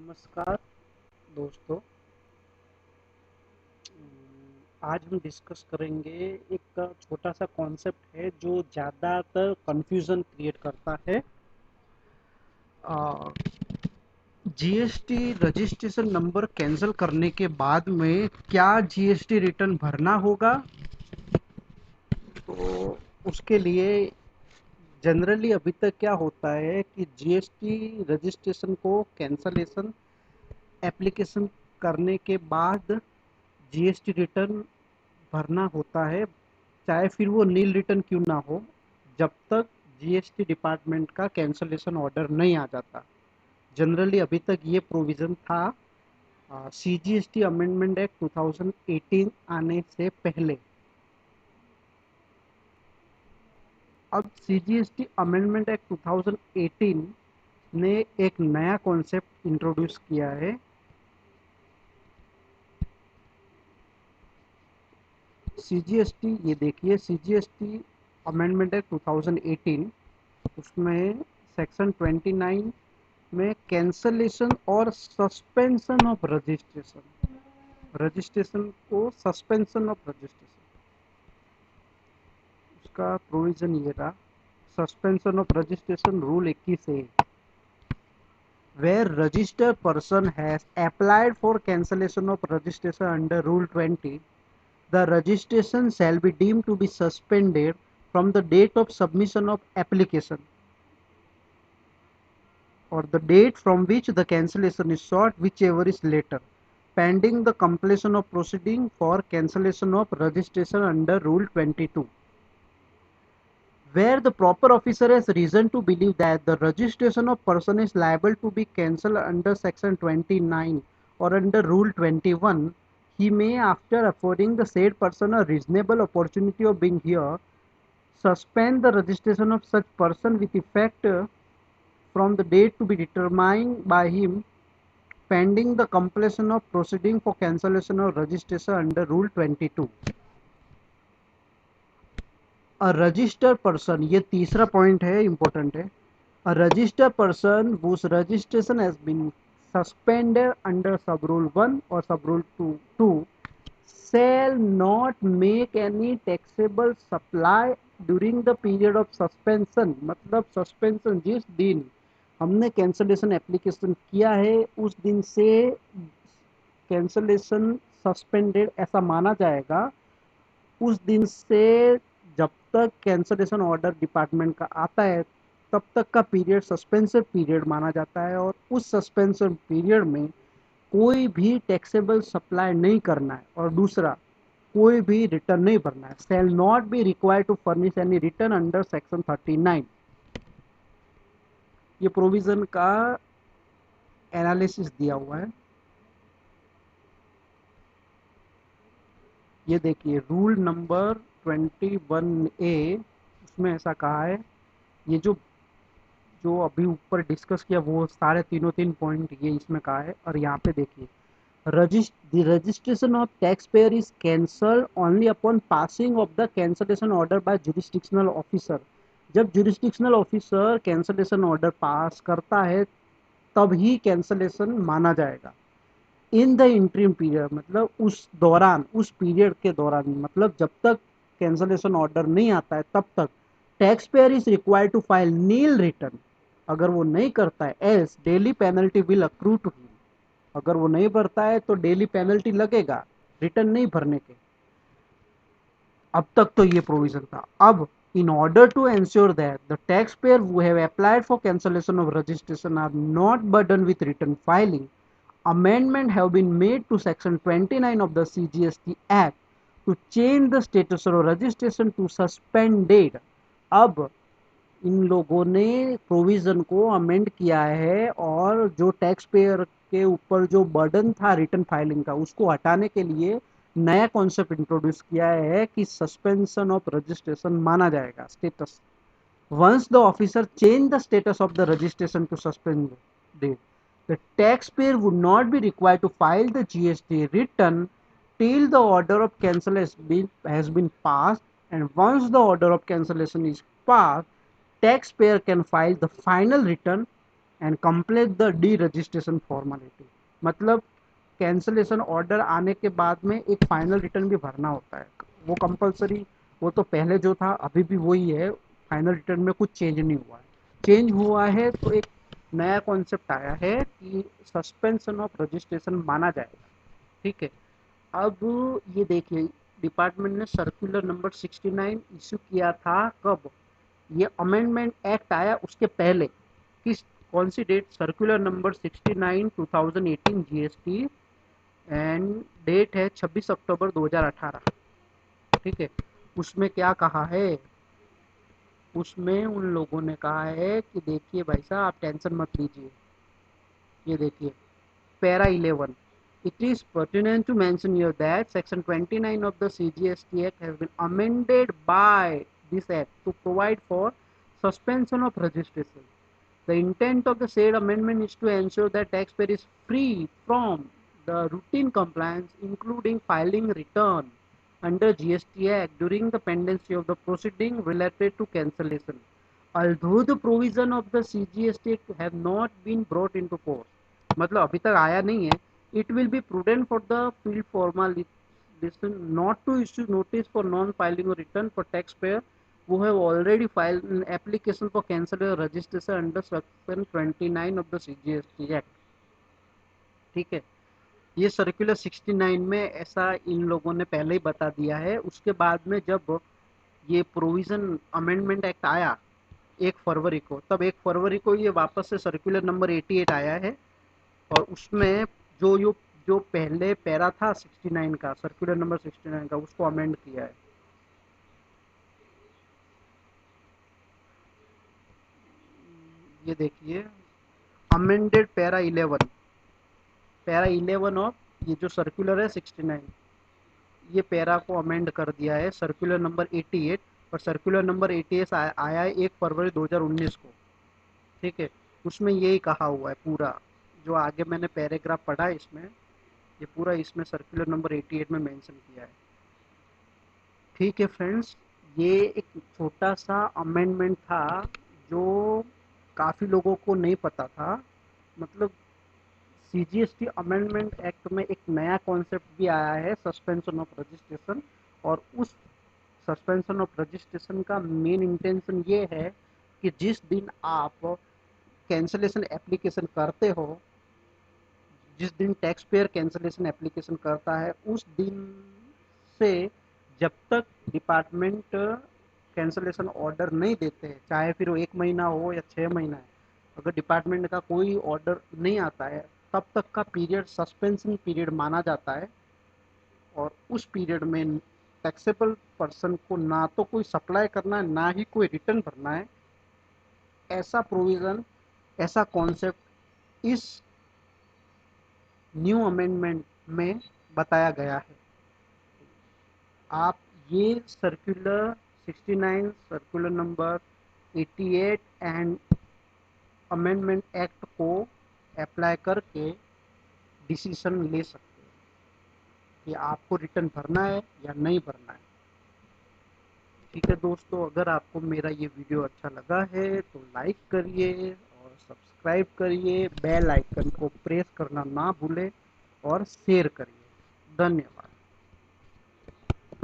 नमस्कार दोस्तों। आज हम डिस्कस करेंगे एक छोटा सा कॉन्सेप्ट है जो ज़्यादातर कंफ्यूजन क्रिएट करता है। जीएसटी रजिस्ट्रेशन नंबर कैंसिल करने के बाद में क्या जीएसटी रिटर्न भरना होगा? तो उसके लिए जनरली अभी तक क्या होता है कि जीएसटी रजिस्ट्रेशन को कैंसलेशन एप्लीकेशन करने के बाद जीएसटी रिटर्न भरना होता है, चाहे फिर वो नील रिटर्न क्यों ना हो, जब तक जीएसटी डिपार्टमेंट का कैंसलेशन ऑर्डर नहीं आ जाता। जनरली अभी तक ये प्रोविज़न था सीजीएसटी अमेंडमेंट एक्ट 2018 आने से पहले। अब सीजीएसटी अमेंडमेंट एक्ट 2018 ने एक नया कॉन्सेप्ट इंट्रोड्यूस किया है। सीजीएसटी, ये देखिए, सीजीएसटी अमेंडमेंट एक्ट 2018, उसमें सेक्शन 29 में कैंसलेशन और सस्पेंशन ऑफ रजिस्ट्रेशन, रजिस्ट्रेशन को सस्पेंशन ऑफ रजिस्ट्रेशन, उसका प्रोविजन ये रहा। Suspension of registration rule 21A, where registered person has applied for cancellation of registration under rule 20, the registration shall be deemed to be suspended from the date of submission of application or the date from which the cancellation is sought, whichever is later, pending the completion of proceeding for cancellation of registration under Rule 22. Where the proper officer has reason to believe that the registration of person is liable to be cancelled under Section 29 or under Rule 21, he may, after affording the said person a reasonable opportunity of being here, suspend the registration of such person with effect from the date to be determined by him, pending the completion of proceeding for cancellation of registration under Rule 22. A registered person, ये तीसरा point है, important है। A registered person whose registration has been suspended under sub rule 1 or sub rule 2 shall not make any taxable supply during the period of suspension। मतलब suspension जिस दिन हमने cancellation application किया है उस दिन से कैंसलेशन सस्पेंडेड ऐसा माना जाएगा। उस दिन से जब तक कैंसलेशन ऑर्डर डिपार्टमेंट का आता है तब तक का पीरियड सस्पेंशन पीरियड माना जाता है, और उस सस्पेंशन पीरियड में कोई भी टैक्सेबल सप्लाई नहीं करना है, और दूसरा कोई भी रिटर्न नहीं भरना है। Shall not be required to furnish any return under section 39। ये प्रोविजन का एनालिसिस दिया हुआ है। ये देखिए रूल नंबर 21A, उसमें ऐसा कहा है। ये जो अभी ऊपर डिस्कस किया वो सारे तीन पॉइंट ये इसमें कहा है। और यहाँ पे देखिए, the registration of taxpayer is cancelled only upon passing of the cancellation order by jurisdictional officer। जब jurisdictional officer cancellation order पास करता है तब ही cancellation माना जाएगा। इन द इंटरिम पीरियड, मतलब उस दौरान, उस पीरियड के दौरान, मतलब जब तक कैंसलेशन ऑर्डर नहीं आता है तब तक taxpayer is required to file nil return. अगर वो नहीं करता है, else daily penalty will accrue to him. अगर वो नहीं भरता है तो डेली पेनल्टी लगेगा रिटर्न नहीं भरने के। अब तक तो ये प्रोविजन था। अब in order to ensure that the taxpayer who have applied for cancellation of registration are not burdened with return filing, amendment have been made to section 29 of the CGST Act to change the status of registration to suspended। अब इन लोगों ने provision को amend किया है और जो tax payer के ऊपर जो बर्डन था रिटर्न फाइलिंग का उसको हटाने के लिए नया कॉन्सेप्ट इंट्रोड्यूस किया है कि सस्पेंशन ऑफ रजिस्ट्रेशन माना जाएगा status. Once the officer change the status of the registration to suspended, the taxpayer would not be required to file the GST return till the order of cancellation has been passed, and once the order of cancellation is passed, taxpayer can file the final return and complete the D registration formality. मतलब cancellation order आने के बाद में एक final return भी भरना होता है, वो कंपलसरी। वो तो पहले जो था अभी भी वही है, फाइनल रिटर्न में कुछ चेंज नहीं हुआ है। चेंज हुआ है तो एक नया कॉन्सेप्ट आया है कि सस्पेंशन ऑफ रजिस्ट्रेशन माना जाएगा। ठीक है, अब ये देखिए, डिपार्टमेंट ने सर्कुलर नंबर 69 इशू किया था कब? ये अमेंडमेंट एक्ट आया उसके पहले। किस, कौन सी date? Circular number 69 2018 GST, end date है 26 अक्टूबर 2018। ठीक है, उसमें क्या कहा है? उसमें उन लोगों ने कहा है कि देखिए भाई साहब, आप टेंशन मत लीजिए। ये देखिए, para 11, it is pertinent to mention here that section 29 of the CGST Act has been amended by this act to provide for suspension of registration. The intent of the said amendment is to ensure that taxpayer is free from the routine compliance, including filing return under GST Act during the pendency of the proceeding related to cancellation. Although the provision of the CGST Act have not been brought into force, मतलब अभी तक आया नहीं है, it will be prudent for the field formalization not to issue notice for non-filing or return for taxpayer who have already filed an application for cancel or registration under section 29 of the CGST Act। ठीक है, ये circular 69 में ऐसा इन लोगों ने पहले ही बता दिया है। उसके बाद में जब ये प्रोविजन अमेंडमेंट एक्ट आया 1 फरवरी को, तब 1 फरवरी को ये वापस से सर्कुलर नंबर 88 आया है, और उसमें जो पहले पैरा था 69 का, सर्कुलर नंबर 69 का, उसको अमेंड किया है। ये देखिए, अमेंडेड पैरा 11, पैरा 11 ऑफ ये जो सर्कुलर है 69, ये पैरा को अमेंड कर दिया है सर्कुलर नंबर 88। और सर्कुलर नंबर 88 आया है 1 फरवरी 2019 को। ठीक है, उसमें यही कहा हुआ है पूरा, जो आगे मैंने पैराग्राफ पढ़ा है इसमें, ये पूरा इसमें सर्कुलर नंबर 88 में मेंशन किया है। ठीक है फ्रेंड्स, ये एक छोटा सा अमेंडमेंट था जो काफ़ी लोगों को नहीं पता था। मतलब सीजीएसटी अमेंडमेंट एक्ट में एक नया कॉन्सेप्ट भी आया है, सस्पेंशन ऑफ रजिस्ट्रेशन। और उस सस्पेंशन ऑफ रजिस्ट्रेशन का मेन इंटेंशन ये है कि जिस दिन आप कैंसलेशन एप्लीकेशन करते हो, जिस दिन टैक्स पेयर कैंसलेशन एप्लीकेशन करता है, उस दिन से जब तक डिपार्टमेंट कैंसलेशन ऑर्डर नहीं देते हैं, चाहे फिर वो 1 महीना हो या 6 महीना है, अगर डिपार्टमेंट का कोई ऑर्डर नहीं आता है, तब तक का पीरियड सस्पेंशन पीरियड माना जाता है। और उस पीरियड में टैक्सेबल पर्सन को ना तो कोई सप्लाई करना है, ना ही कोई रिटर्न भरना है। ऐसा प्रोविज़न, ऐसा कॉन्सेप्ट इस न्यू अमेंडमेंट में बताया गया है। आप ये circular 69, circular number 88 and amendment act को अप्लाई करके डिसीजन ले सकते हैं कि आपको रिटर्न भरना है या नहीं भरना है। ठीक है दोस्तों, अगर आपको मेरा ये वीडियो अच्छा लगा है तो लाइक करिए और सब्सक्राइब करिए, बेल आइकन को प्रेस करना ना भूलें और शेयर करिए। धन्यवाद।